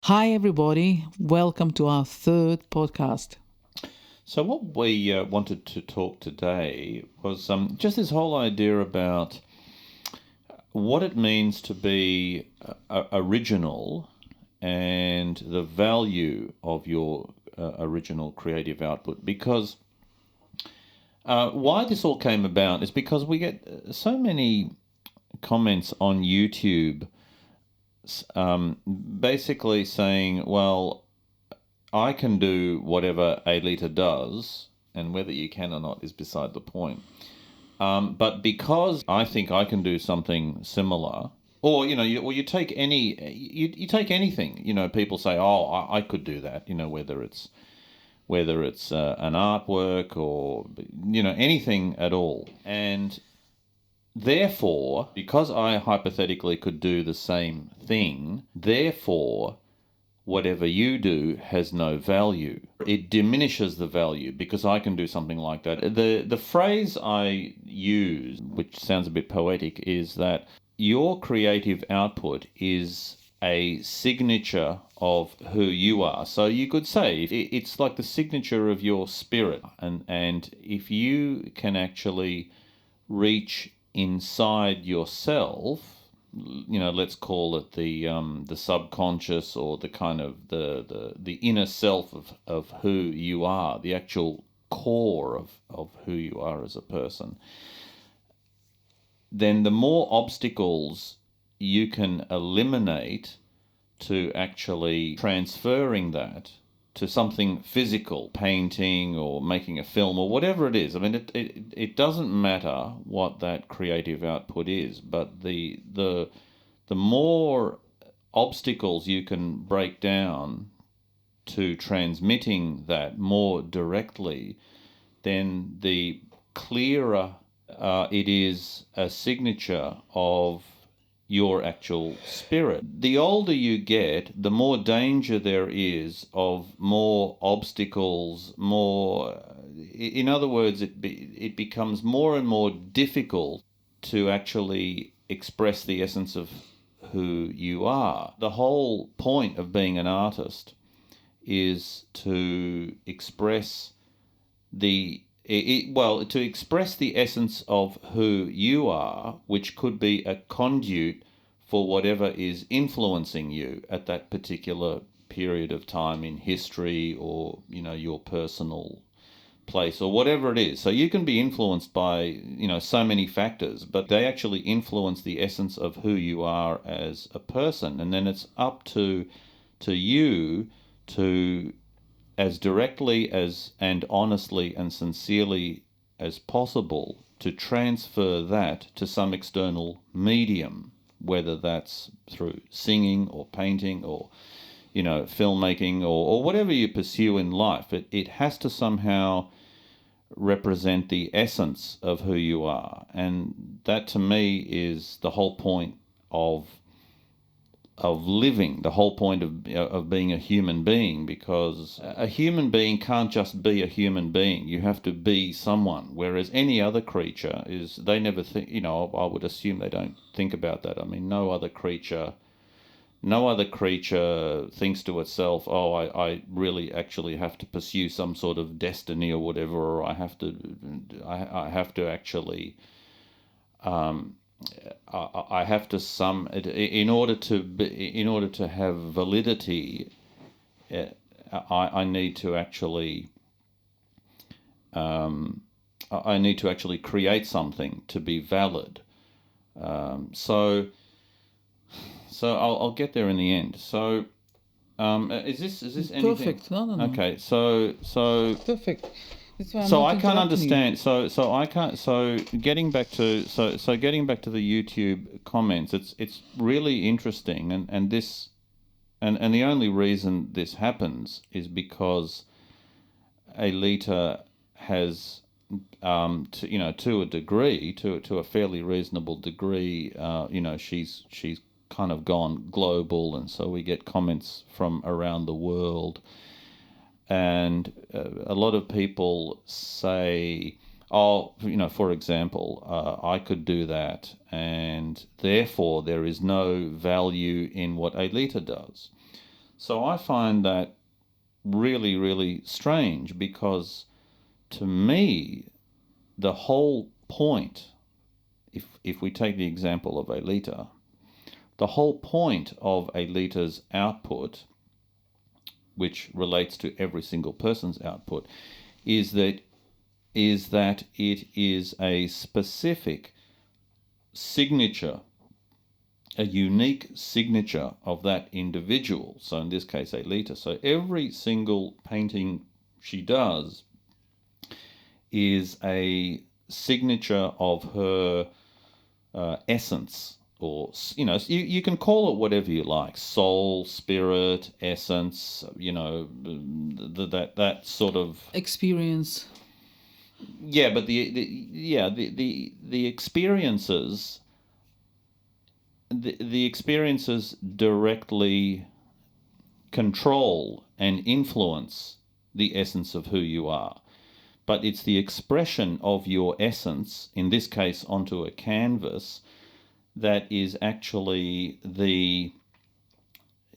Hi, everybody. Welcome to our third podcast. So what we wanted to talk today was just this whole idea about what it means to be original and the value of your original creative output. Because why this all came about is because we get so many comments on YouTube basically saying, well, I can do whatever Aelita does, and whether you can or not is beside the point. But because I think I can do something similar, or you take you take anything. People say, "Oh, I could do that." Whether it's an artwork or anything at all, and therefore, because I hypothetically could do the same thing, therefore whatever you do has no value. It diminishes the value because I can do something like that. The phrase I use, which sounds a bit poetic, is that your creative output is a signature of who you are. So you could say it's like the signature of your spirit. And if you can actually reach inside yourself, let's call it the subconscious, or the kind of the inner self of who you are, the actual core of who you are as a person, then the more obstacles you can eliminate to actually transferring that to something physical, painting or making a film or whatever it is. I mean, it doesn't matter what that creative output is, but the more obstacles you can break down to transmitting that more directly, then the clearer it is a signature of your actual spirit. The older you get, the more danger there is of more obstacles, more... In other words, it becomes more and more difficult to actually express the essence of who you are. The whole point of being an artist is to express to express the essence of who you are, which could be a conduit for whatever is influencing you at that particular period of time in history, or your personal place, or whatever it is. So you can be influenced by so many factors, but they actually influence the essence of who you are as a person. And then it's up to you to, as directly as and honestly and sincerely as possible, to transfer that to some external medium, whether that's through singing or painting or filmmaking, or whatever you pursue in life. It has to somehow represent the essence of who you are, and that to me is the whole point of living, the whole point of being a human being, because a human being can't just be a human being. You have to be someone, whereas any other creature they never think, I would assume they don't think about that. I mean, no other creature thinks to itself, oh, I really actually have to pursue some sort of destiny or whatever, or I have to actually I have to in order to have validity. I need to actually create something to be valid. So I'll get there in the end. So is this anything? Perfect. No. Okay. So Perfect. That's why I'm so not I can't interrupting you. understand. So I can't. So getting back to the YouTube comments, it's really interesting, and this, and the only reason this happens is because Aelita has, to a degree, to a fairly reasonable degree, she's kind of gone global, and so we get comments from around the world. And a lot of people say, oh, for example, I could do that, and therefore there is no value in what Aelita does. So I find that really, really strange because to me, the whole point, if we take the example of Aelita, the whole point of Aelita's output, which relates to every single person's output, is that it is a specific signature, a unique signature of that individual. So in this case, Aelita. So every single painting she does is a signature of her essence, or you can call it whatever you like: soul, spirit, essence. That sort of Experience. yeah. But the experiences, the experiences directly control and influence the essence of who you are. But it's the expression of your essence, in this case onto a canvas, that is actually the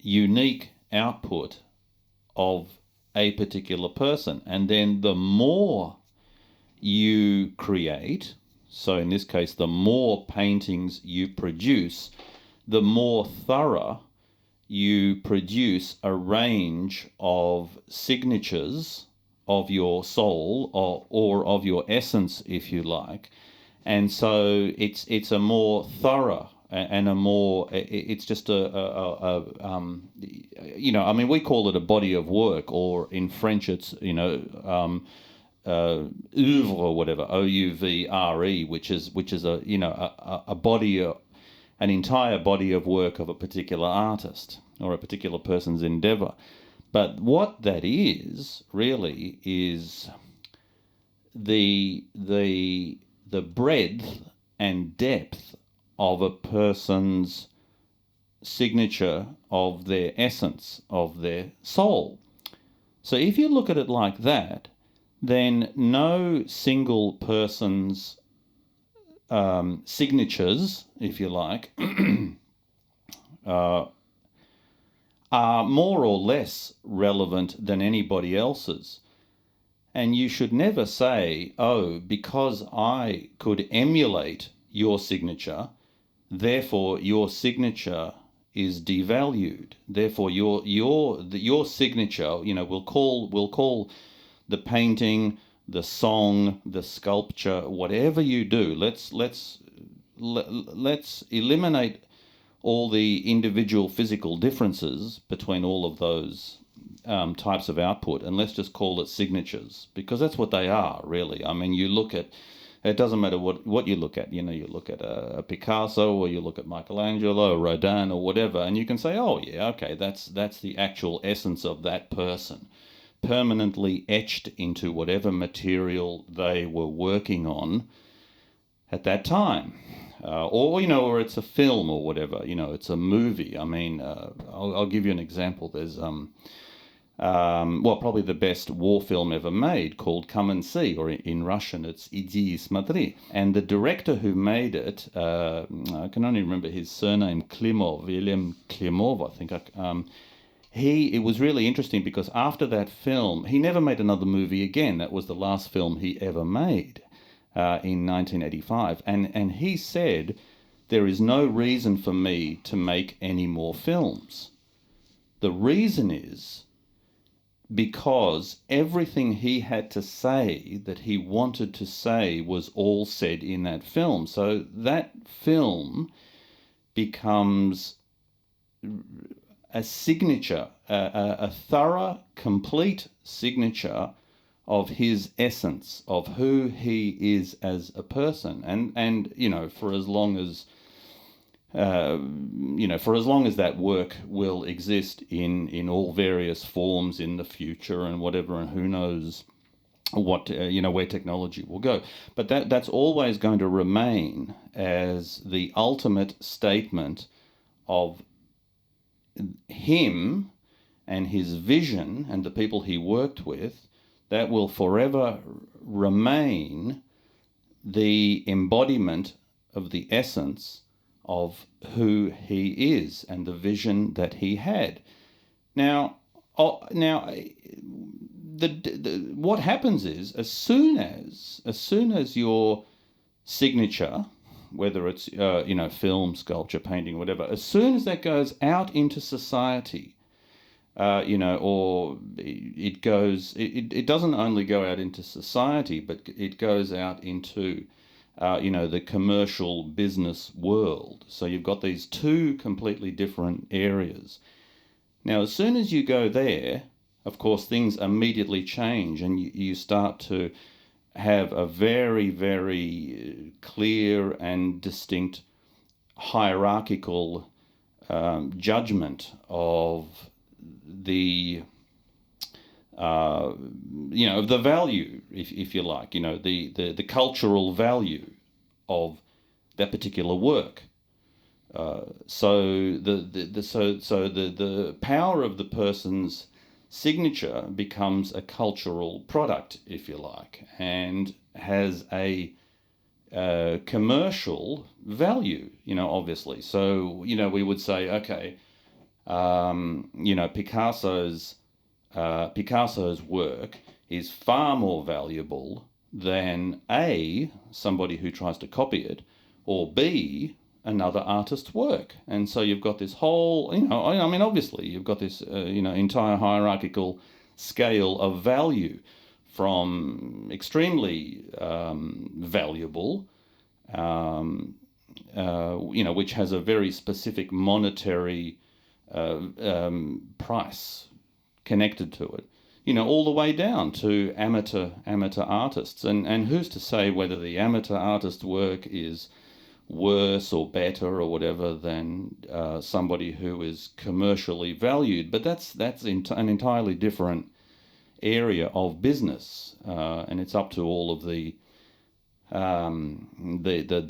unique output of a particular person. And then the more you create, so in this case, the more paintings you produce, the more thorough you produce a range of signatures of your soul, or of your essence, if you like. And so it's a more thorough and a more, it's just we call it a body of work, or in French it's oeuvre, or whatever, OUVRE, which is a body, an entire body of work of a particular artist or a particular person's endeavor. But what that is really is the breadth and depth of a person's signature of their essence, of their soul. So if you look at it like that, then no single person's signatures, if you like, are more or less relevant than anybody else's. And you should never say, oh, because I could emulate your signature, therefore your signature is devalued. Therefore your signature, we'll call the painting, the song, the sculpture, whatever you do, let's eliminate all the individual physical differences between all of those types of output, and let's just call it signatures, because that's what they are, really. I mean, you look at, it doesn't matter what you look at. You look at a Picasso, or you look at Michelangelo, or Rodin, or whatever, and you can say, oh yeah, okay, that's the actual essence of that person, permanently etched into whatever material they were working on at that time. Or it's a film or whatever, it's a movie. I mean, I'll give you an example. There's, probably the best war film ever made, called Come and See, or in Russian it's Иди и смотри. And the director who made it, I can only remember his surname, William Klimov, I think. It was really interesting because after that film, he never made another movie again. That was the last film he ever made. In 1985, and he said, there is no reason for me to make any more films. The reason is because everything he had to say that he wanted to say was all said in that film. So that film becomes a signature, a thorough, complete signature of his essence, of who he is as a person. And for as long as that work will exist in all various forms in the future and whatever, and who knows what where technology will go, but that's always going to remain as the ultimate statement of him and his vision and the people he worked with. That will forever remain the embodiment of the essence of who he is and the vision that he had. Now, what happens is as soon as your signature, whether it's film, sculpture, painting, whatever, as soon as that goes out into society, or it goes, it doesn't only go out into society, but it goes out into, the commercial business world. So you've got these two completely different areas. Now, as soon as you go there, of course, things immediately change, and you start to have a very, very clear and distinct hierarchical judgment of the of the value, if you like, the cultural value of that particular work. So the power of the person's signature becomes a cultural product, if you like, and has a commercial value, obviously. So, we would say, okay, Picasso's work is far more valuable than A, somebody who tries to copy it, or B, another artist's work. And so you've got this whole, obviously you've got this, entire hierarchical scale of value from extremely valuable, which has a very specific monetary price connected to it, all the way down to amateur artists. And who's to say whether the amateur artist's work is worse or better or whatever than somebody who is commercially valued? But that's an entirely different area of business, and it's up to all of the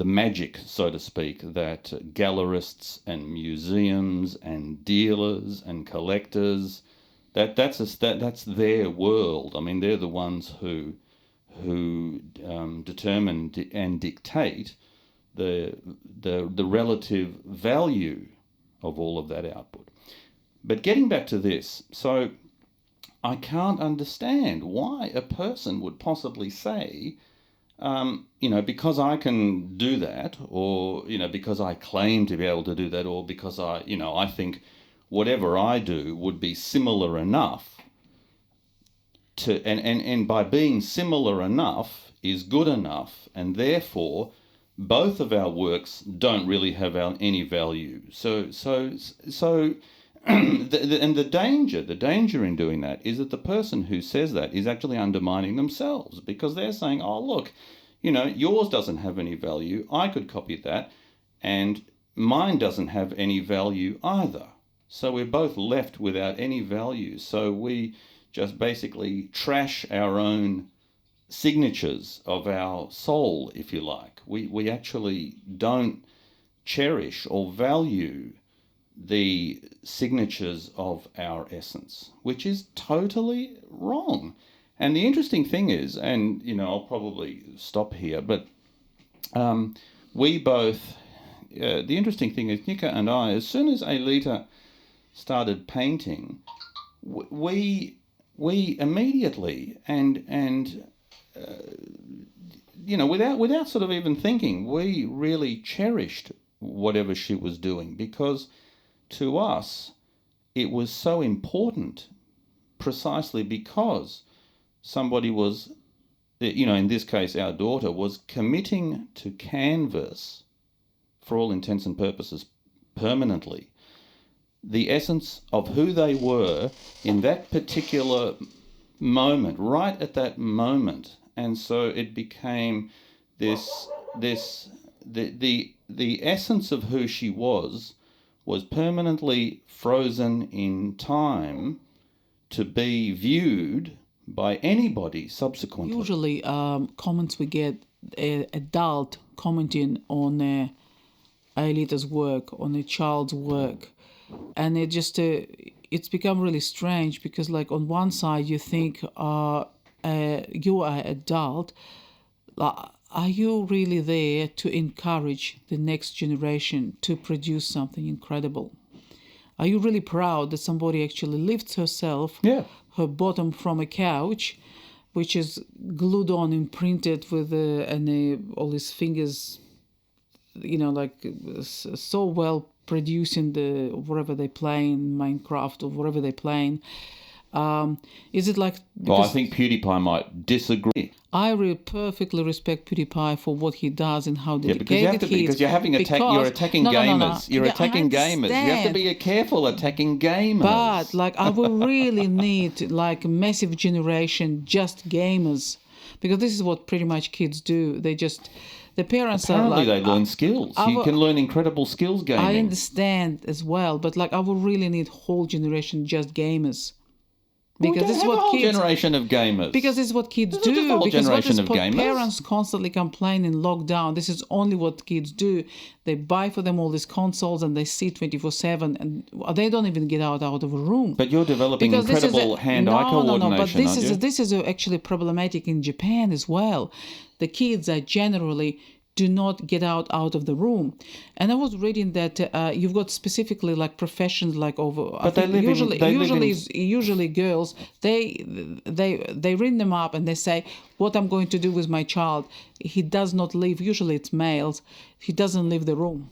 magic, so to speak, that gallerists and museums and dealers and collectors, that's their world. I mean, they're the ones who determine and dictate the relative value of all of that output. But getting back to this, so I can't understand why a person would possibly say, because I can do that, or, because I claim to be able to do that, or because I think whatever I do would be similar enough to, and by being similar enough is good enough, and therefore both of our works don't really have any value. So the danger in doing that is that the person who says that is actually undermining themselves, because they're saying, oh, look, yours doesn't have any value, I could copy that, and mine doesn't have any value either. So we're both left without any value. So we just basically trash our own signatures of our soul, if you like. We actually don't cherish or value the signatures of our essence, which is totally wrong. And the interesting thing is, and I'll probably stop here, but we both, the interesting thing is, Nika and I, as soon as Aelita started painting, we immediately and without sort of even thinking, we really cherished whatever she was doing, because to us it was so important, precisely because somebody was, in this case our daughter, was committing to canvas, for all intents and purposes, permanently, the essence of who they were in that particular moment, right at that moment. And so it became the essence of who she was permanently frozen in time to be viewed by anybody subsequently. Usually comments we get, adult commenting on Aelita's work, on a child's work, and it's become really strange, because like on one side you think you are adult, are you really there to encourage the next generation to produce something incredible? Are you really proud that somebody actually lifts herself, Yeah. her bottom from a couch, which is glued on, imprinted with all these fingers, so well producing the whatever they play in Minecraft or whatever they playing. Is it like? Well, I think PewDiePie might disagree. I perfectly respect PewDiePie for what he does and how dedicated Because you have to be, he is. because you're having you're attacking No, gamers. no, no. You're Yeah, attacking gamers. You have to be careful attacking gamers. But I will really need a massive generation just gamers, because this is what pretty much kids do. The parents apparently are they learn skills. You can learn incredible skills gaming. I understand as well, but I will really need whole generation just gamers. Because this is what kids. Generation of gamers. Because this is what kids Just do. a whole Because generation of what gamers. Parents constantly complain in lockdown. This is only what kids do. They buy for them all these consoles and they sit 24/7, and they don't even get out of a room. But you're developing incredible hand-eye coordination, No. But this aren't is actually problematic in Japan as well. The kids are generally do not get out of the room. And I was reading that you've got specifically professions over. But usually girls they ring them up and they say, what I'm going to do with my child. He does not leave. Usually it's males. He doesn't leave the room.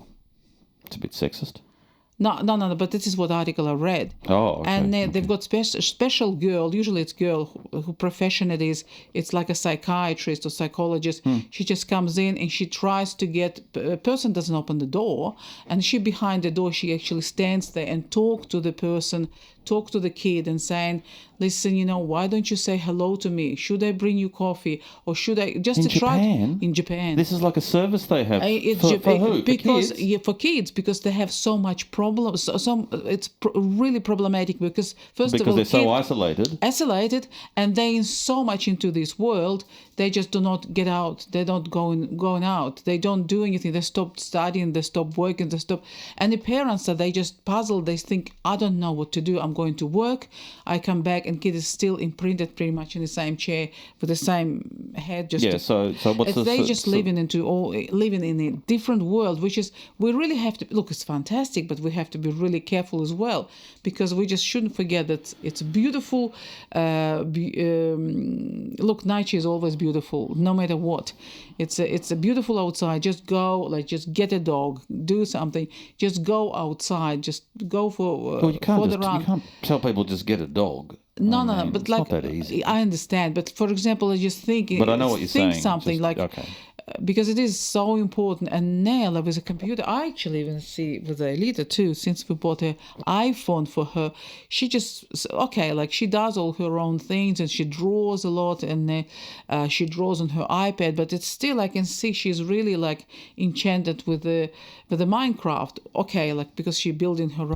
It's a bit sexist. No. But this is what article I read. Oh, okay. And they've got special girl. Usually it's girl who profession it is. It's like a psychiatrist or psychologist. She just comes in and she tries to get. A person doesn't open the door, and she behind the door. She actually stands there and talk to the person, talk to the kid, and saying, "Listen, why don't you say hello to me? Should I bring you coffee, or should I just in Japan? In Japan, this is like a service they have. It's for who? Because for kids? For kids, because they have so much problems. It's really problematic because Because all, they're so isolated, and they in so much into this world, they just do not get out. They don't going out. They don't do anything. They stop studying. They stop working. And the parents they just puzzled. They think, I don't know what to do. I'm going to work. I come back and kid is still imprinted pretty much in the same chair with the same head. So what's the? They just living in a different world, which is we really have to look. It's fantastic, but we have to be really careful as well, because we just shouldn't forget that it's beautiful. Look, nature is always beautiful, no matter what. It's a beautiful outside. Just go, just get a dog, do something. Just go outside. Just go for you can't the run. You can't tell people just get a dog. No, but it's not that easy. I understand, but for example, I just think. But I know what you're saying. Think something okay. Because it is so important. And now with a computer, I actually even see with Aelita too, since we bought an iPhone for her, she just, she does all her own things and she draws a lot, and she draws on her iPad, but it's still, I can see she's really enchanted with the Minecraft. Because she's building her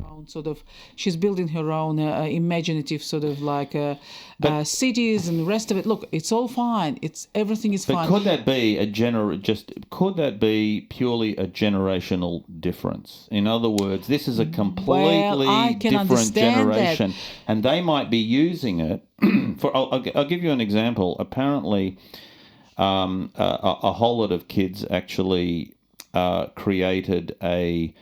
own imaginative cities and the rest of it. Look, it's all fine. Everything is fine. But could that be could that be purely a generational difference? In other words, this is a completely different generation, that. And they might be using it for. I'll give you an example. Apparently, a whole lot of kids actually created a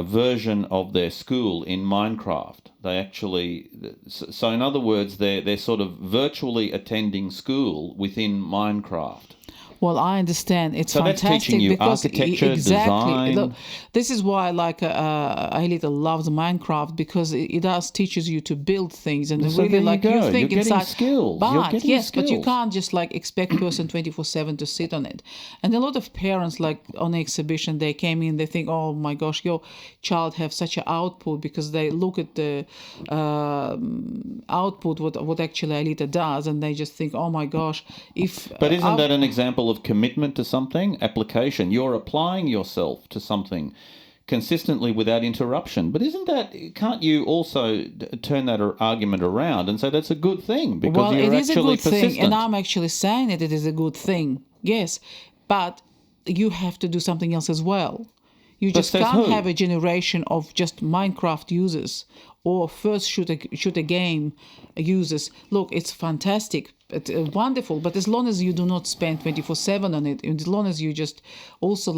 version of their school in Minecraft. They actually, so in other words, they're sort of virtually attending school within Minecraft. Well, I understand. It's so fantastic. That's teaching you because architecture, design. Look, this is why, Aelita loves Minecraft, because it does teaches you to build things, and so really you think You're inside. Skills. But You're skills. but you can't just expect person 24/7 to sit on it. And a lot of parents, on the exhibition, they came in, they think, oh my gosh, your child have such an output, because they look at the output what actually Aelita does, and they just think, oh my gosh, But isn't that an example of commitment to something? Application. You're applying yourself to something consistently without interruption. But can't you also turn that argument around and say that's a good thing, because you're actually persistent? Well, it is a good thing, and I'm actually saying it is a good thing, yes, but you have to do something else as well. You just can't have a generation of just Minecraft users or first shooter game users, look, it's fantastic, it's wonderful, but as long as you do not spend 24/7 on it, and as long as you just also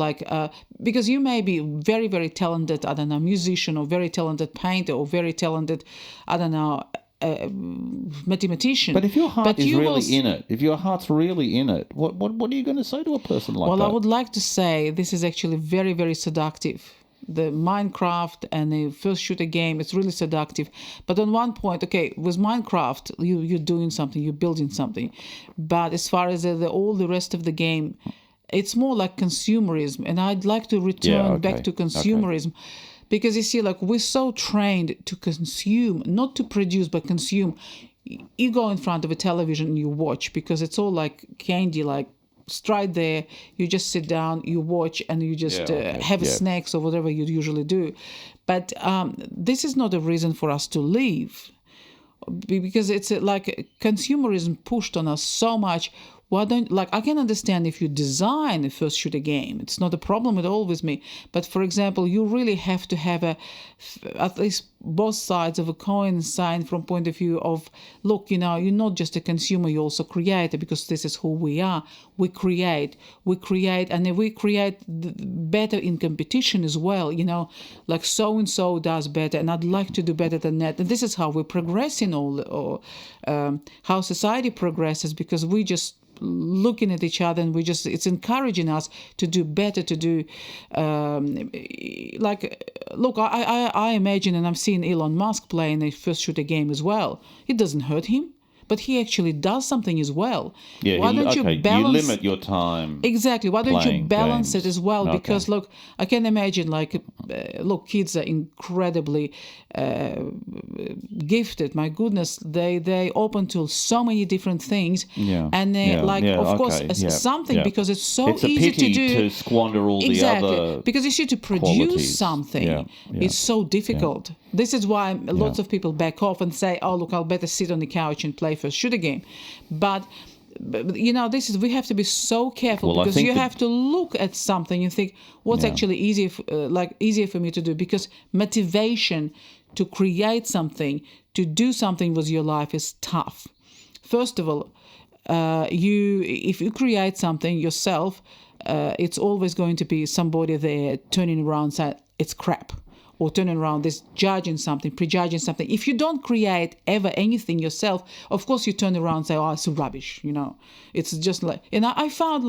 because you may be very, very talented, I don't know, musician, or very talented painter, or very talented, I don't know, mathematician. But if your heart is really will, in it, if your heart's really in it, what are you going to say to a person like that? Well, I would like to say this is actually very, very seductive. The Minecraft and the first shooter game, it's really seductive. But on one point, okay, with Minecraft, you're doing something, you're building something. But as far as all the rest of the game, it's more like consumerism. And I'd like to return back to consumerism. Okay. Because you see, like, we're so trained to consume, not to produce, but consume. You go in front of a television and you watch, because it's all like candy, like straight there. You just sit down, you watch, and you just have snacks or whatever you usually do. But this is not a reason for us to leave, because it's like consumerism pushed on us so much. Why don't, like, I can understand if you design a first shooter game, it's not a problem at all with me. But for example, you really have to have at least both sides of a coin side from point of view of, look, you're not just a consumer, you're also a creator, because this is who we are. We create, and we create better in competition as well, like so-and-so does better, and I'd like to do better than that. And this is how we progress in how society progresses, because we just looking at each other, and it's encouraging us to do better, to do look, I imagine, and I've seen Elon Musk playing a first shooter game as well. It doesn't hurt him, but he actually does something as well. Yeah, why don't you balance? You limit your time. Exactly. Why don't you balance games. It as well? Okay. Because look, I can imagine, kids are incredibly gifted. My goodness, they open to so many different things. Yeah. And something, because it's so it's easy to do. To squander all the other. Because you see, to produce qualities. Something, it's so difficult. This is why lots of people back off and say, "Oh, look, I'll better sit on the couch and play first shooter game." But we have to be so careful, because you have to look at something and think, what's actually easier for me to do, because motivation to create something, to do something with your life is tough. First of all, if you create something yourself, it's always going to be somebody there turning around saying it's crap, or turning around this prejudging something. If you don't create ever anything yourself, of course you turn around and say, oh, it's rubbish, It's just like, and I found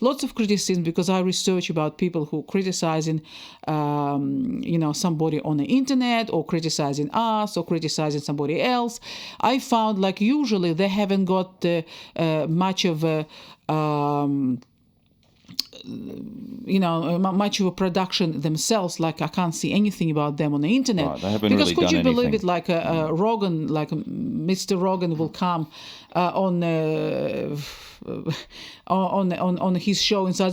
lots of criticism, because I research about people who criticizing, somebody on the internet, or criticizing us, or criticizing somebody else. I found usually they haven't got much of a, much of a production themselves. I can't see anything about them on the internet. Right, they haven't because really could done you believe anything. it? Rogan, Mr. Rogan will come on his show and says,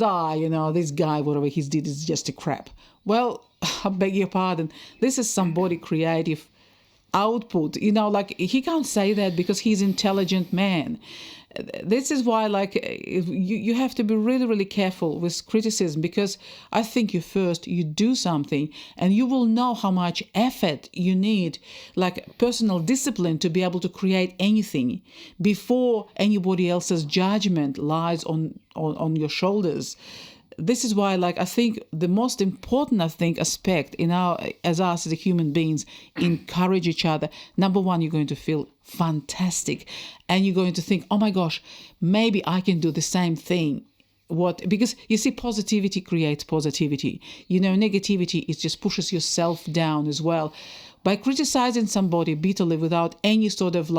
this guy, whatever he did is just a crap. Well, I beg your pardon. This is somebody creative output. He can't say that, because he's an intelligent man. This is why you have to be really, really careful with criticism, because I think you do something, and you will know how much effort you need, personal discipline, to be able to create anything before anybody else's judgment lies on your shoulders. This is why, I think the most important, aspect as us as human beings, encourage each other. Number one, you're going to feel fantastic, and you're going to think, oh my gosh, maybe I can do the same thing. Because you see, positivity creates positivity. Negativity just pushes yourself down as well. By criticizing somebody bitterly without any sort of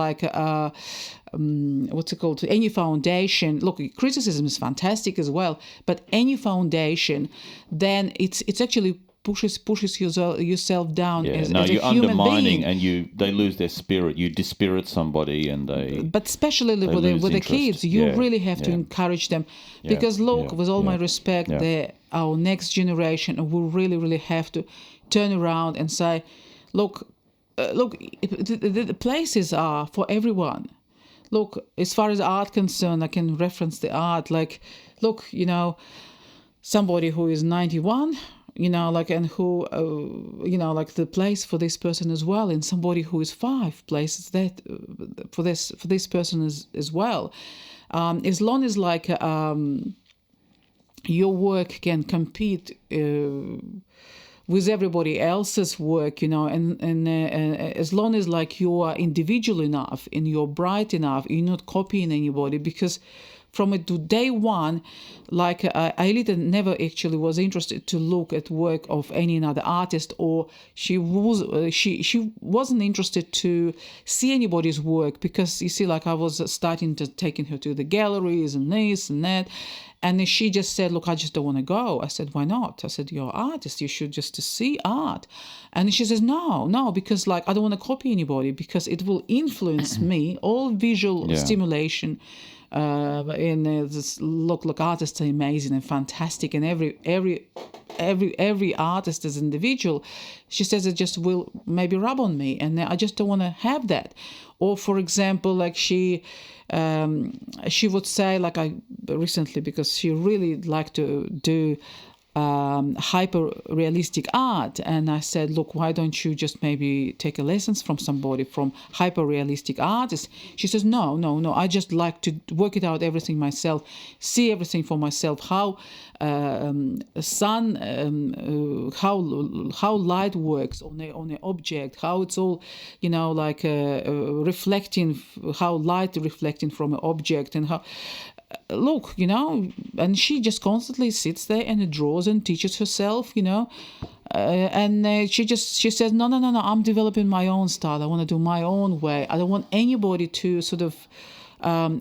any foundation. Look, criticism is fantastic as well, but any foundation, then it's actually pushes yourself down as a you're human undermining, being. and they lose their spirit. You dispirit somebody, and But especially with the kids, you really have to encourage them, because with all my respect, they're our next generation, and we really, really have to turn around and say, look, the places are for everyone. Look, as far as art concerned, I can reference the art. Somebody who is 91 like, and who, like the place for this person as well, and somebody who is 5 places that for this person as well. As long as like your work can compete with everybody else's work, and as long as like you are individual enough and you're bright enough, you're not copying anybody, because from day one, like Aelita never actually was interested to look at work of any another artist, or she wasn't interested to see anybody's work, because you see, like I was starting to taking her to the galleries and this and that. And she just said, look, I just don't want to go. I said, why not? I said, you're an artist. You should just to see art. And she says, no, because like I don't want to copy anybody, because it will influence me. All visual stimulation. And this, look, artists are amazing and fantastic. And every artist as an individual, she says, it just will maybe rub on me. And I just don't want to have that. Or, for example, like she would say, like I recently, because she really liked to do hyper realistic art, and I said, look, why don't you just maybe take a lessons from somebody, from hyper realistic artists? She says, no, I just like to work it out everything myself, see everything for myself, how sun, how light works on an object, how it's all like reflecting, how light reflecting from an object, and how look, and she just constantly sits there and draws and teaches herself, and she says, no, I'm developing my own style. I want to do my own way. I don't want anybody to sort of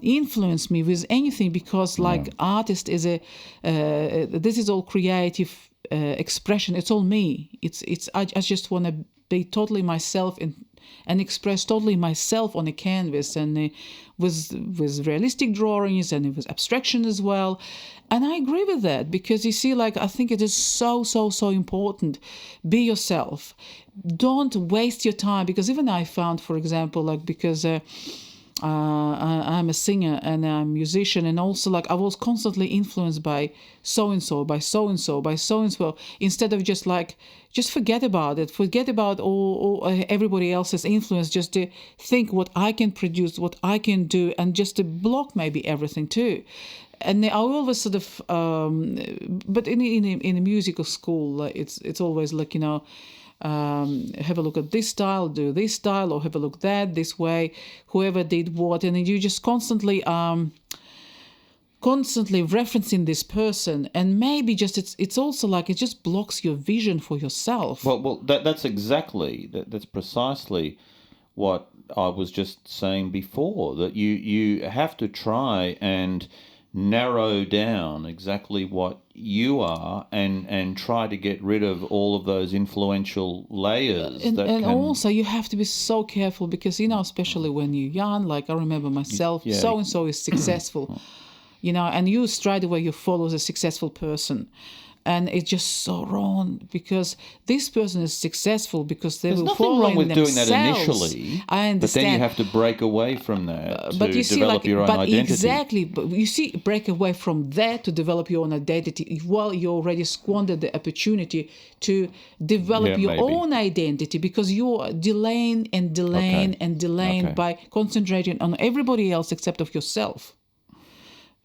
influence me with anything, because like artist is this is all creative expression. It's all me. I just want to be totally myself and express totally myself on a canvas, and with realistic drawings and with abstraction as well. And I agree with that, because you see, like I think it is so important. Be yourself. Don't waste your time, because even I found, for example, like because I'm a singer and I'm a musician, and also like I was constantly influenced by so and so, instead of just forget about it, forget about all everybody else's influence, just to think what I can produce, what I can do, and just to block maybe everything too. And I always sort of, but in a musical school, it's always like have a look at this style, do this style, or have a look this way, whoever did what, and you just constantly referencing this person, and maybe just it's also like it just blocks your vision for yourself. Well, that's precisely what I was just saying before, that you have to try and narrow down exactly what you are, and try to get rid of all of those influential layers. Also you have to be so careful, because especially when you're young, like I remember myself, so and so is successful, and you straight away you follow the successful person. And it's just so wrong, because this person is successful because they will follow themselves. There's nothing wrong with doing that initially. I understand. But then you have to break away from that but to you see, develop your own identity. Exactly. But you see, break away from that to develop your own identity. Well, you already squandered the opportunity to develop your own identity, because you're delaying by concentrating on everybody else except of yourself.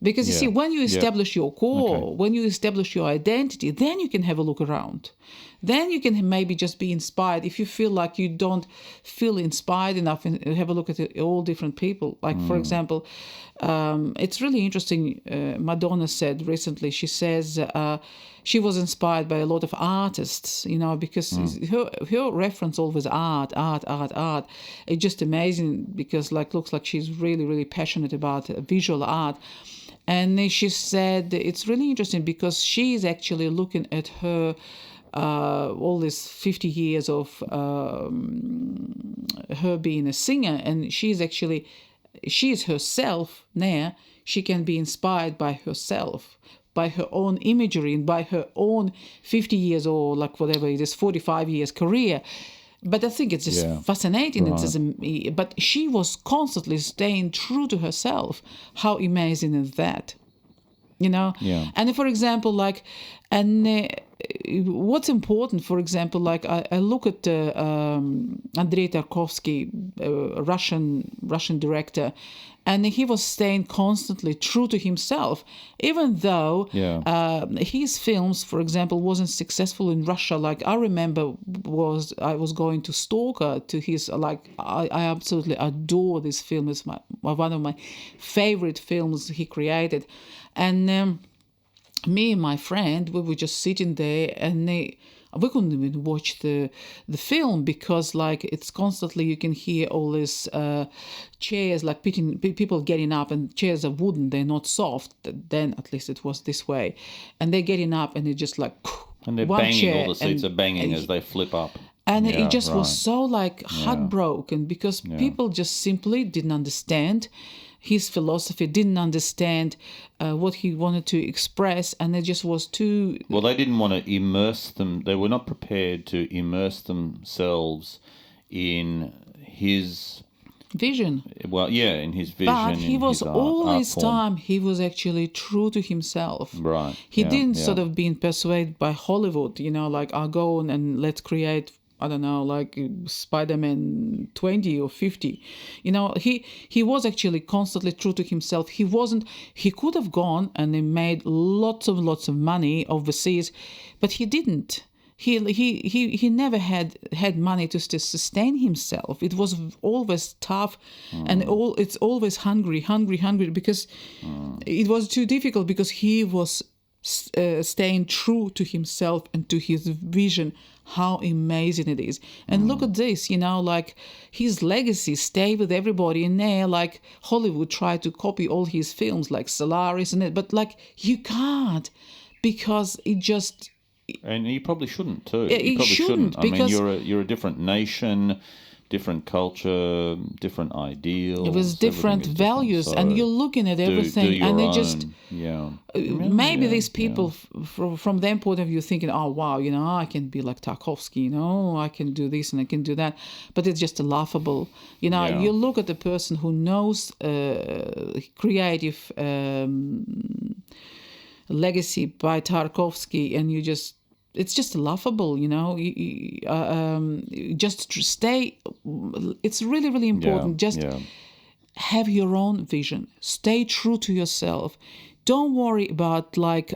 Because you see, when you establish your core, when you establish your identity, then you can have a look around. Then you can maybe just be inspired. If you feel like you don't feel inspired enough, and have a look at all different people. Like, for example, it's really interesting. Madonna said recently, she says she was inspired by a lot of artists, because her reference always art. It's just amazing, because looks like she's really, really passionate about visual art. And she said it's really interesting, because she is actually looking at her all this 50 years of her being a singer, and she is herself now. She can be inspired by herself, by her own imagery, and by her own 50 years or like whatever it is, 45 years career. But I think it's just fascinating. Right. But she was constantly staying true to herself. How amazing is that? Yeah. And for example, what's important, for example, like I look at Andrei Tarkovsky, Russian director, and he was staying constantly true to himself, even though his films, for example, wasn't successful in Russia. Like I remember, I was going to Stalker to his, like I absolutely adore this film. It's one of my favorite films he created, and me and my friend, we were just sitting there, and we couldn't even watch the film because like it's constantly, you can hear all these chairs, like people getting up, and chairs are wooden, they're not soft. Then at least it was this way, and they're getting up and it's just like, and they're one banging, chair, all the seats are banging as they flip up. And it just was so like heartbroken because people just simply didn't understand his philosophy, didn't understand what he wanted to express, and it just was too... Well, they didn't want to immerse them. They were not prepared to immerse themselves in his... vision. Well, yeah, in his vision. But he was all this time, he was actually true to himself. Right. He didn't sort of being persuaded by Hollywood, like I'll go on and let's create, I don't know, like Spider-Man 20 or 50. He was actually constantly true to himself. He could have gone and he made lots of money overseas, but he didn't. He never had money to sustain himself. It was always tough, and it's always hungry because it was too difficult because he was staying true to himself and to his vision. How amazing it is. And look at this, like his legacy stay with everybody in there. Like Hollywood tried to copy all his films like Solaris and it, but like you can't, because it just... And you probably shouldn't too. Yeah, you probably shouldn't. I mean, because you're a different nation, different culture, different ideals. It was different values, so and you're looking at everything, and they just maybe these people from their point of view thinking, oh wow, I can be like Tarkovsky, I can do this and I can do that, but it's just laughable. You look at the person who knows creative legacy by Tarkovsky, and it's just laughable, just stay. It's really, really important. Have your own vision. Stay true to yourself. Don't worry about like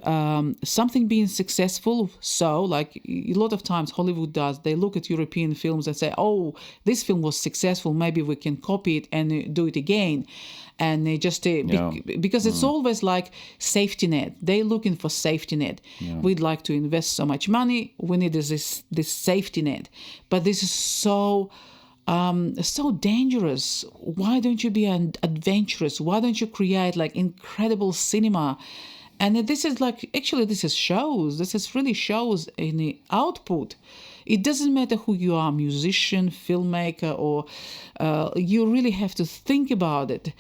something being successful. So like a lot of times Hollywood does, they look at European films and say, oh, this film was successful, maybe we can copy it and do it again. And they just because it's always like safety net. They're looking for safety net. We'd like to invest so much money. We need this safety net. But this is so dangerous. Why don't you be adventurous? Why don't you create like incredible cinema? And this is like, actually this is shows. This is really shows in the output. It doesn't matter who you are, musician, filmmaker, or you really have to think about it.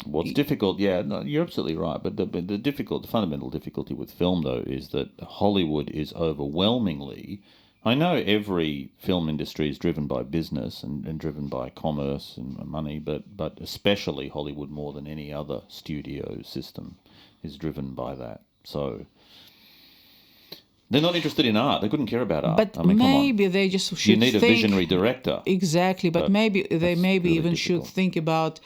What's difficult, no, you're absolutely right. But the fundamental difficulty with film, though, is that Hollywood is overwhelmingly... I know every film industry is driven by business and driven by commerce and money, but especially Hollywood, more than any other studio system, is driven by that. So they're not interested in art. They couldn't care about art. But maybe they just should You need a visionary director. Exactly, but maybe they really even difficult. should think about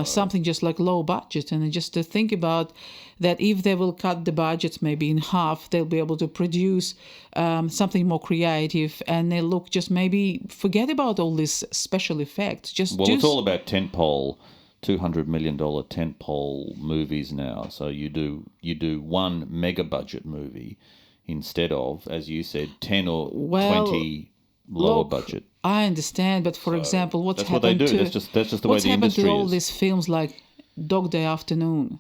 something just like low budget, and just to think about that if they will cut the budgets maybe in half, they'll be able to produce something more creative, and they just maybe forget about all this special effects. It's all about tentpole, $200 million tentpole movies now. So you do one mega budget movie instead of, as you said, 10 or 20 lower budget. I understand, but for example, what's that's happened what they do. That's just the way the industry is. What's happened to all these films like Dog Day Afternoon?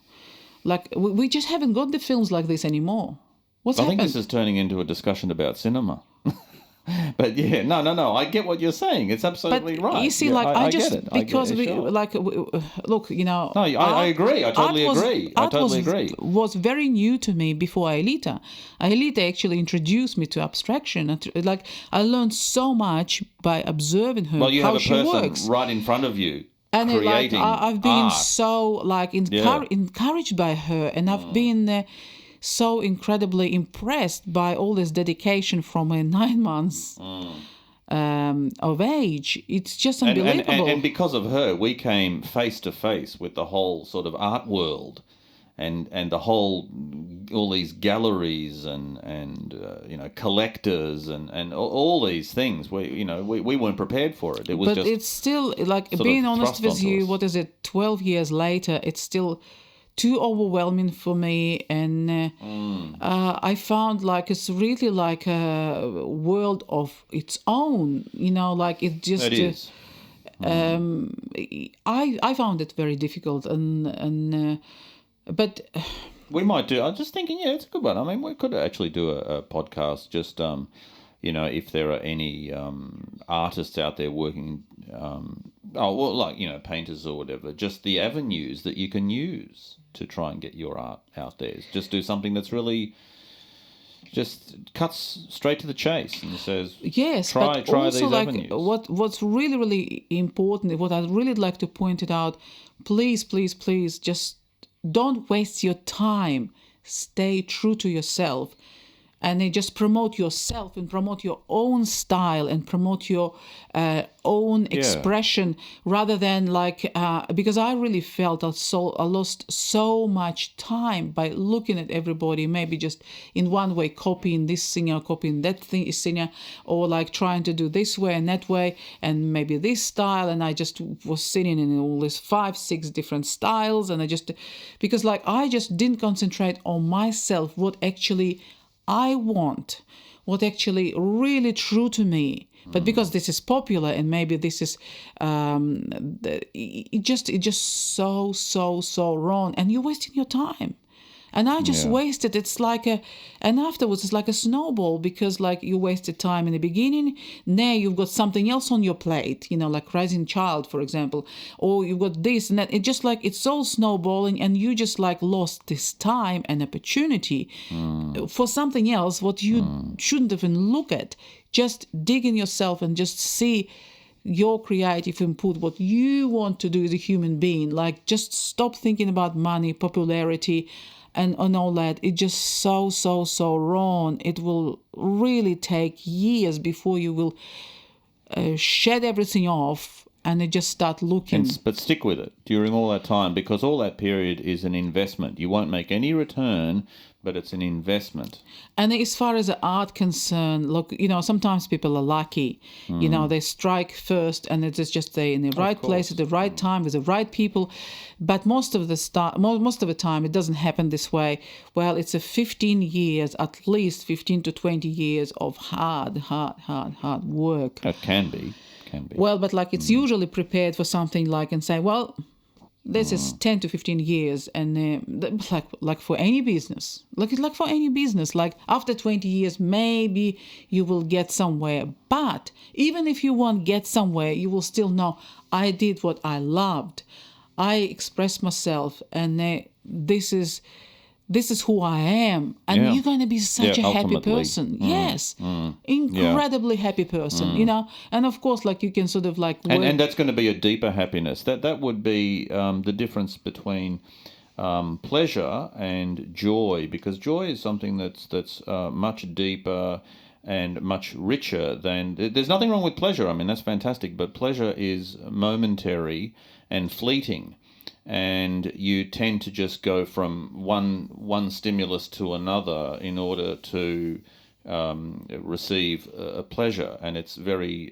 Like we just haven't got the films like this anymore. I think this is turning into a discussion about cinema. But no, I get what you're saying. It's absolutely right. You see, I get it. Because look, No, I agree. I totally agree. Art was very new to me before Aelita. Aelita actually introduced me to abstraction. Like I learned so much by observing her. Well, you how have a she person works. right in front of you. And creating I've been art. so encouraged by her, and I've been so incredibly impressed by all this dedication from a 9 months of age. It's just unbelievable. And because of her, we came face to face with the whole sort of art world, and the whole, all these galleries and collectors and all these things. We weren't prepared for it. It was but just it's still like, sort being of honest thrust with onto you, us. what is it, 12 years later, it's still too overwhelming for me. And I found like it's really like a world of its own, like it just It is. I found it very difficult, and but We might do. I'm just thinking, yeah, it's a good one. I mean, we could actually do a podcast just, if there are any artists out there working, painters or whatever, just the avenues that you can use to try and get your art out there. Just do something that's really just cuts straight to the chase and says, yes, try but also these like avenues. what's really, really important, what I'd really like to point it out, please, just don't waste your time. Stay true to yourself, and then just promote yourself and promote your own style and promote your own expression, rather than because I really felt I lost so much time by looking at everybody, maybe just in one way, copying this singer, copying that singer, or like trying to do this way and that way, and maybe this style, and I just was sitting in all these 5-6 different styles, and because I just didn't concentrate on myself, what actually I want, what actually really true to me. But because this is popular, and maybe this is it just so wrong, and you're wasting your time. And I just wasted. It's and afterwards it's like a snowball, because you wasted time in the beginning. Now you've got something else on your plate, like raising child, for example, or you've got this and that. It just it's all snowballing, and you just lost this time and opportunity for something else, what you shouldn't even look at. Just dig in yourself and just see your creative input, what you want to do as a human being. Just stop thinking about money, popularity, and all that. It's just so wrong. It will really take years before you will shed everything off and then just start looking. But stick with it during all that time, because all that period is an investment. You won't make any return, but it's an investment. And as far as the art concerned, look, sometimes people are lucky. They strike first, and it's just they're in the right place at the right time with the right people. But most of the time, it doesn't happen this way. Well, it's a 15 years, at least 15 to 20 years of hard work. It can be. Well, but it's usually prepared for something and say, well, this is 10 to 15 years, and like for any business, like for any business, after 20 years, maybe you will get somewhere. But even if you won't get somewhere, you will still know, I did what I loved. I expressed myself, and this is who I am. And you're going to be such a happy person. Yes. Incredibly happy person, And of course, you can sort of work. And that's going to be a deeper happiness. That would be the difference between pleasure and joy, because joy is something that's much deeper and much richer than... There's nothing wrong with pleasure. I mean, that's fantastic. But pleasure is momentary and fleeting. And you tend to just go from one stimulus to another in order to receive a pleasure, and it's very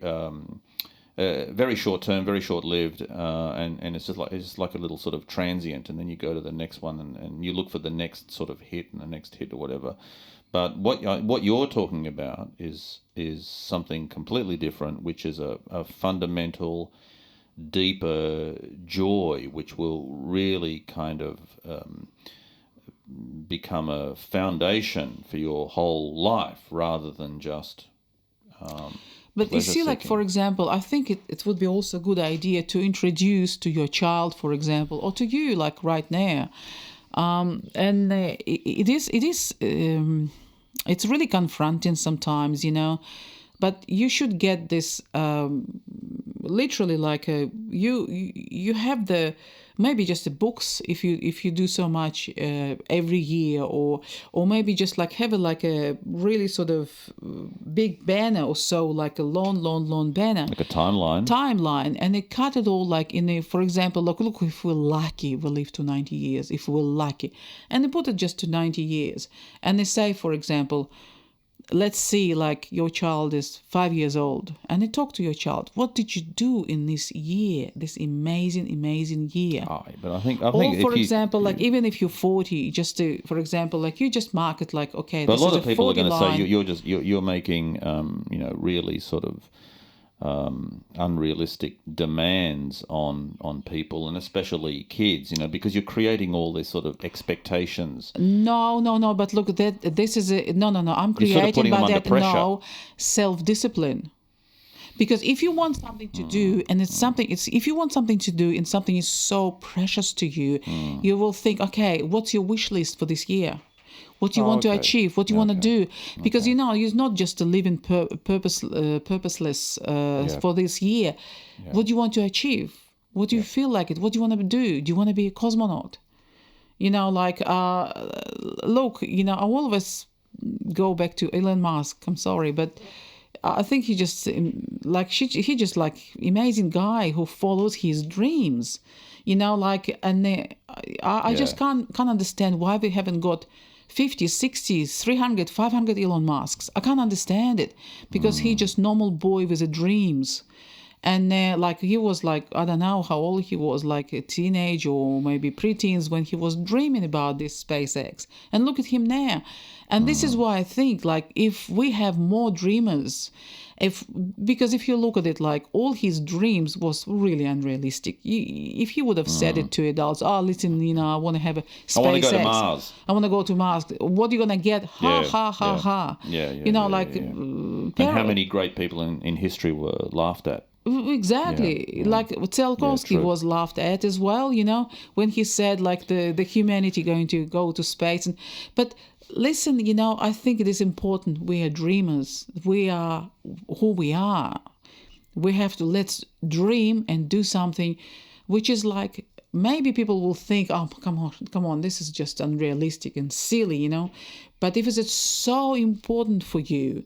short term, very short lived, and it's just like a little sort of transient, and then you go to the next one, and you look for the next sort of hit and the next hit or whatever. But what you're talking about is something completely different, which is a fundamental, deeper joy, which will really kind of become a foundation for your whole life, rather than just but you see, for example, I think it would be also a good idea to introduce to your child, for example, or to you, right now, and it's really confronting sometimes, but you should get this literally like you have the maybe just the books if you do so much every year, or maybe just like have a really sort of big banner or so, like a long banner, Like a timeline, and they cut it all like in a, for example, look, if we're lucky we live to 90 years, if we're lucky, and they put it just to 90 years, and they say, for example, let's see, like your child is 5 years old, and you talk to your child, what did you do in this year, this amazing year? Oh, but I think Or for if you, example, like even if you're 40, just to, for example, like you just mark it like, okay, but a this lot is of people are 40 going to say line. you're making really sort of unrealistic demands on people, and especially kids, because you're creating all this sort of expectations. No, but look, that this is a no. I'm You're sort of creating putting them by under that pressure. no self-discipline. Because if you want something to do, and if you want something to do and something is so precious to you, you will think, okay, what's your wish list for this year? What do you want to Okay. achieve? What do you want to Okay. do? Because you're not just to live in purposeless for this year. What do you want to achieve? What do you feel like it? What do you want to do? Do you want to be a cosmonaut? Like look, all of us go back to Elon Musk. I'm sorry, but I think he just he just like amazing guy who follows his dreams, and I just can't understand why we haven't got 50, 60, 300, 500 Elon Musks. I can't understand it, because he just normal boy with the dreams. And like he was like, I don't know how old he was, like a teenage or maybe preteens, when he was dreaming about this SpaceX. And look at him now. And this is why I think, like, if we have more dreamers, because if you look at it, like all his dreams was really unrealistic. If he would have said it to adults, oh, listen, I want to have a SpaceX. I want to go to Mars. I want to go to Mars. What are you gonna get? Ha Yeah, ha ha yeah. ha. Yeah, And how many great people in history were laughed at? Exactly. Yeah. Like Tsiolkovsky Yeah, true. was laughed at as well, when he said like the humanity going to go to space. But listen, I think it is important. We are dreamers. We are who we are. We have to let's dream and do something which is like, maybe people will think, oh, come on, this is just unrealistic and silly, But if it's so important for you,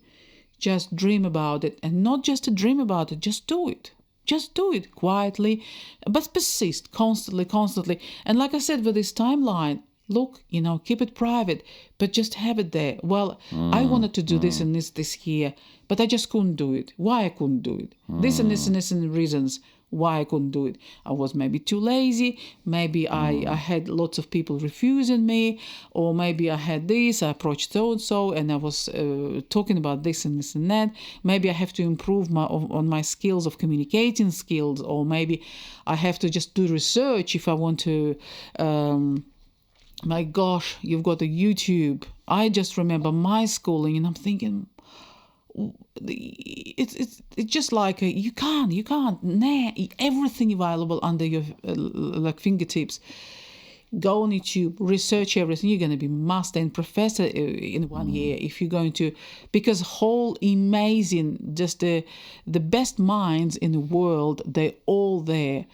just dream about it, and not just to dream about it, just do it. Just do it quietly, but persist constantly. And like I said, with this timeline, look, keep it private, but just have it there. Well, I wanted to do this and this year, but I just couldn't do it. Why I couldn't do it? This and this and reasons why I couldn't do it. I was maybe too lazy. Maybe I had lots of people refusing me, or maybe I had this, I approached so and I was talking about this and that. Maybe I have to improve on my skills of communicating skills, or maybe I have to just do research if I want to. My gosh, you've got a YouTube. I just remember my schooling, and I'm thinking, it's just like you can't everything available under your like fingertips. Go on YouTube, research everything. You're going to be master and professor in 1 year if you're going to, because whole amazing, just the best minds in the world, they're all there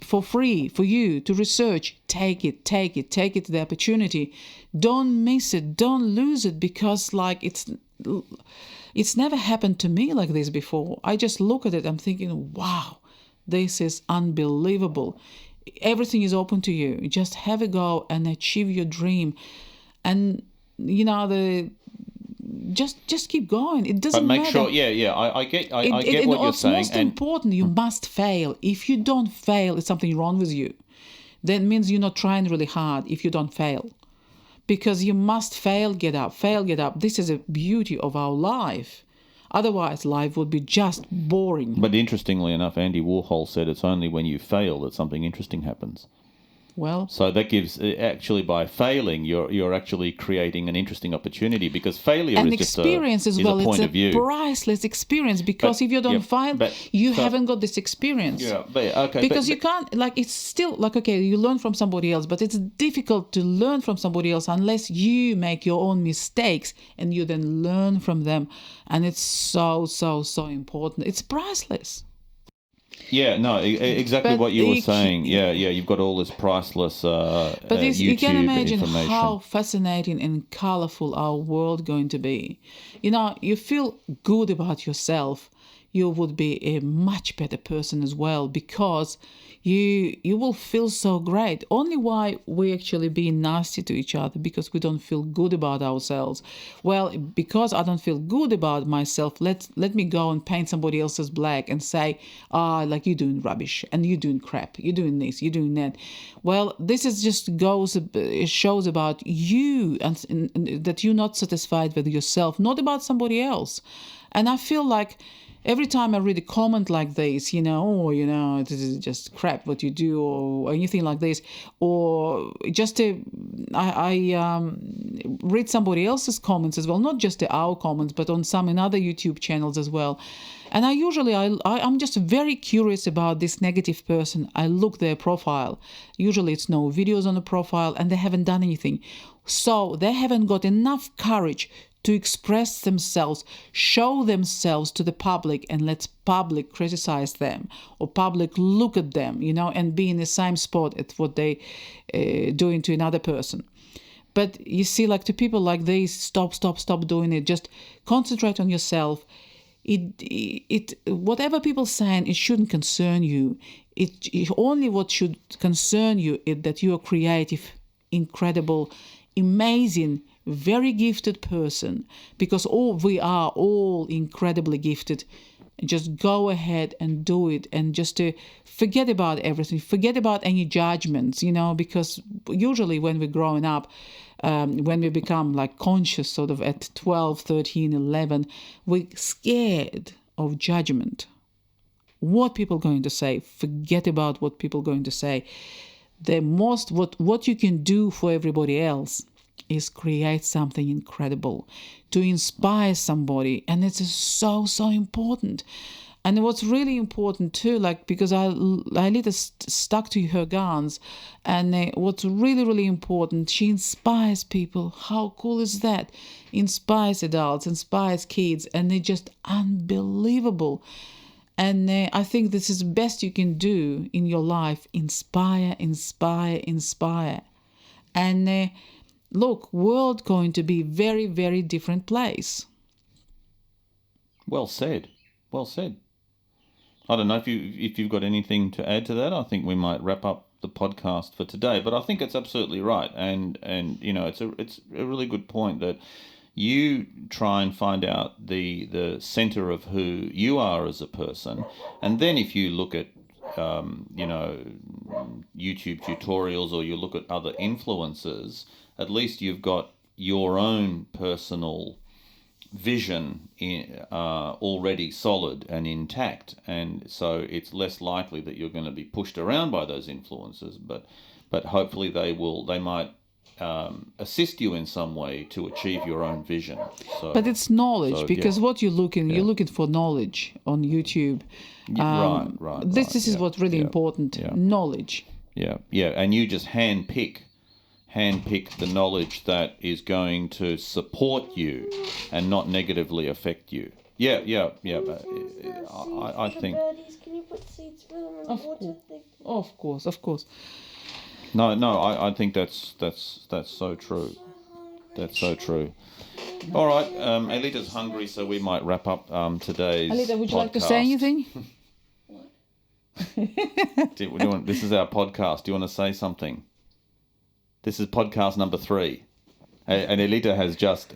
for free for you to research. Take it, the opportunity. Don't miss it, don't lose it, because like it's never happened to me like this before. I just look at it, I'm thinking, wow, this is unbelievable. Everything is open to you. Just have a go and achieve your dream. And just keep going. It doesn't But make matter. sure, I get what you're What's saying. most important, you must fail. If you don't fail, it's something wrong with you. That means you're not trying really hard if you don't fail. Because you must fail, get up. This is a beauty of our life. Otherwise, life would be just boring. But interestingly enough, Andy Warhol said it's only when you fail that something interesting happens. Well, So that gives, actually, by failing, you're actually creating an interesting opportunity, because failure an is just experience as is well. a point It's of view. priceless experience, because But- if you don't yeah, fail, but- you so- haven't got this experience. Yeah, but okay. Because you can't, like, it's still like, okay, you learn from somebody else, but it's difficult to learn from somebody else unless you make your own mistakes and you then learn from them. And it's so important. It's priceless. Yeah, no, exactly But what you were you saying. Yeah, you've got all this priceless But you can YouTube imagine information. how fascinating and colorful our world going to be. You feel good about yourself. You would be a much better person as well, because you will feel so great. Only why we actually being nasty to each other, because we don't feel good about ourselves. Well, because I don't feel good about myself, let me go and paint somebody else's black and say, like, you're doing rubbish and you're doing crap, you're doing this, you're doing that. Well, this is just it shows about you, and that you're not satisfied with yourself, not about somebody else. And I feel like every time I read a comment like this, this is just crap what you do, or anything like this, or just I read somebody else's comments as well, not just our comments, but on some in other YouTube channels as well. And I'm just very curious about this negative person. I look their profile. Usually it's no videos on the profile, and they haven't done anything. So they haven't got enough courage to express themselves, show themselves to the public, and let public criticize them, or public look at them, and be in the same spot at what they doing to another person. But you see, like, to people like this, stop doing it. Just concentrate on yourself. It whatever people saying, it shouldn't concern you. It only what should concern you is that you are creative, incredible, amazing, very gifted person, because we are all incredibly gifted. Just go ahead and do it, and just to forget about everything, forget about any judgments, because usually when we're growing up, when we become like conscious sort of at 12, 13, 11, we're scared of judgment. What people are going to say, forget about what people are going to say. What you can do for everybody else is create something incredible, to inspire somebody, and it's so important. And what's really important too, like, because Aelita stuck to her guns, and what's really important, she inspires people. How cool is that? Inspires adults, inspires kids, and they're just unbelievable. And I think this is the best you can do in your life: inspire. And look, world going to be very, very different place. Well said. Well said. I don't know if you've got anything to add to that. I think we might wrap up the podcast for today. But I think it's absolutely right, and it's a really good point that you try and find out the center of who you are as a person, and then if you look at YouTube tutorials, or you look at other influencers, at least you've got your own personal vision already solid and intact, and so it's less likely that you're going to be pushed around by those influences, but hopefully they might assist you in some way to achieve your own vision. But it's knowledge, because what you're looking for knowledge on YouTube. Right. This is what's really important. Knowledge. Yeah, and you just handpick the knowledge that is going to support you and not negatively affect you. Yeah. I think. Can you put seeds for them in water? Of course. No, I think that's so true. That's so true. All right, Aelita's hungry, so we might wrap up today's Aelita, would you podcast. like to say anything? This is our podcast. Do you want to say something? This is podcast number 3. And Aelita has just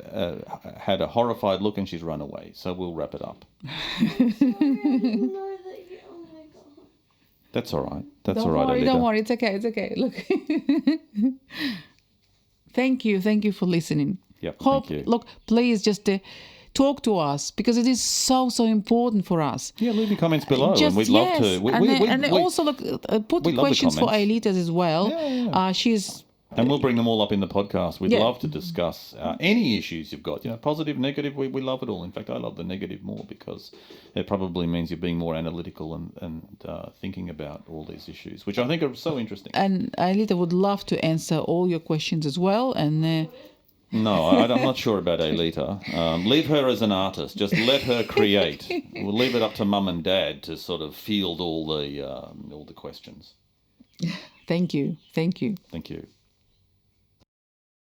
had a horrified look, and she's run away. So we'll wrap it up. That's all right. That's all right, Aelita. Don't worry. It's okay. Look. Thank you for listening. Yep, thank you. Look, please just talk to us, because it is so important for us. Yeah, leave your comments below, and we'd love to. Also, look, put the questions for Aelita as well. Yeah. And we'll bring them all up in the podcast. We'd love to discuss any issues you've got. Positive, negative, we love it all. In fact, I love the negative more, because it probably means you're being more analytical and thinking about all these issues, which I think are so interesting. And Aelita would love to answer all your questions as well. And No, I'm not sure about Aelita. Leave her as an artist. Just let her create. We'll leave it up to mum and dad to sort of field all the questions. Thank you. Thank you. Thank you.